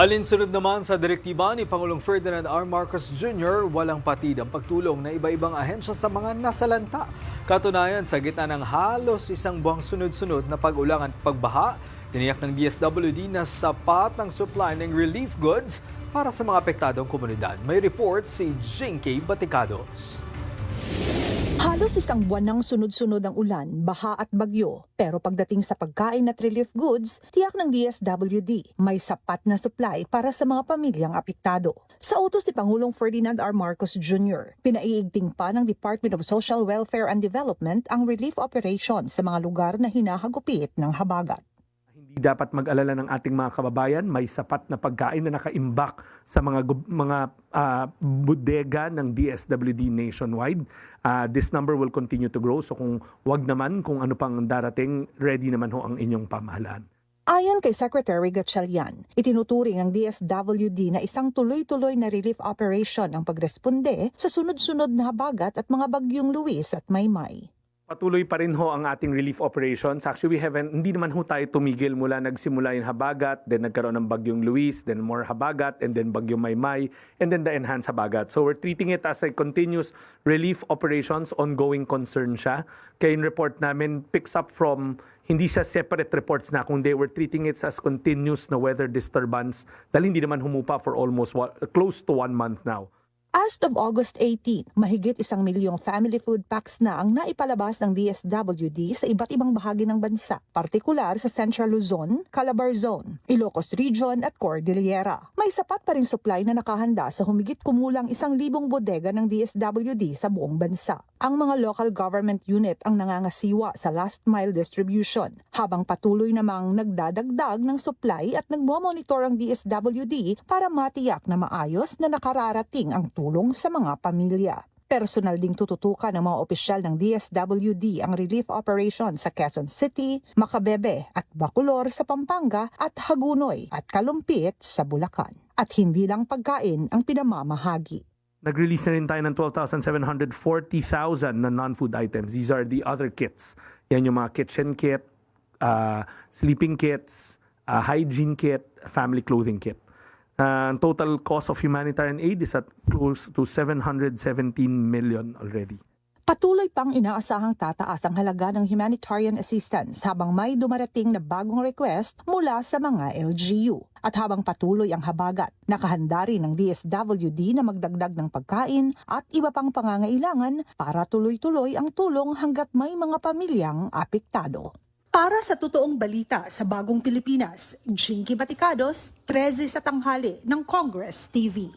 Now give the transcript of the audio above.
Alinsunod naman sa direktiba ni Pangulong Ferdinand R. Marcos Jr., walang patid ang pagtulong na iba-ibang ahensya sa mga nasalanta. Katunayan, sa gitna ng halos isang buwang sunod-sunod na pag-ulang at pagbaha, tiniyak ng DSWD na sapat ang supply ng relief goods para sa mga apektadong komunidad. May report si Jinky Baticados. Halos isang buwan ng sunod-sunod ang ulan, baha at bagyo. Pero pagdating sa pagkain at relief goods, tiyak ng DSWD may sapat na supply para sa mga pamilyang apektado. Sa utos ni Pangulong Ferdinand R. Marcos Jr., pinaiigting pa ng Department of Social Welfare and Development ang relief operation sa mga lugar na hinahagupit ng habagat. Hindi dapat mag-alala ng ating mga kababayan, may sapat na pagkain na nakaimbak sa mga bodega ng DSWD nationwide. This number will continue to grow, so kung wag naman, kung ano pang darating, ready naman ho ang inyong pamahalaan. Ayon kay Secretary Gatchalian, itinuturing ng DSWD na isang tuloy-tuloy na relief operation ang pagresponde sa sunod-sunod na habagat at mga bagyong Luis at Maymay. Patuloy pa rin ho ang ating relief operations. Actually, hindi naman ho tayo tumigil mula nagsimula yung habagat, then nagkaroon ng bagyong Luis, then more habagat, and then bagyong Maymay, and then the enhanced habagat. So we're treating it as a continuous relief operations, ongoing concern siya. Kaya yung report namin picks up from, hindi siya separate reports na, kundi we're treating it as continuous na weather disturbance dahil hindi naman humupa for almost close to 1 month now. As of August 18, mahigit 1 milyong family food packs na ang naipalabas ng DSWD sa iba't ibang bahagi ng bansa, partikular sa Central Luzon, Calabar Zone, Ilocos Region at Cordillera. May sapat pa ring supply na nakahanda sa humigit kumulang 1,000 bodega ng DSWD sa buong bansa. Ang mga local government unit ang nangangasiwa sa last mile distribution, habang patuloy namang nagdadagdag ng supply at nagmomonitor ang DSWD para matiyak na maayos na nakararating ang tulong sa mga pamilya. Personal ding tututukan ng mga opisyal ng DSWD ang relief operation sa Quezon City, Macabebe at Bacolor sa Pampanga at Hagunoy at Kalumpit sa Bulacan. At hindi lang pagkain ang pinamamahagi. Nag-release na rin tayo ng 12,740,000 na non-food items. These are the other kits. Yan yung mga kitchen kit, sleeping kits, hygiene kit, family clothing kit. Total cost of humanitarian aid is at close to 717 million already. Patuloy pang inaasahang tataas ang halaga ng humanitarian assistance habang may dumarating na bagong request mula sa mga LGU. At habang patuloy ang habagat, nakahanda rin ng DSWD na magdagdag ng pagkain at iba pang pangangailangan para tuloy-tuloy ang tulong hanggat may mga pamilyang apektado. Para sa totoong balita sa Bagong Pilipinas, Jinky Baticados, 13 sa tanghali ng Congress TV.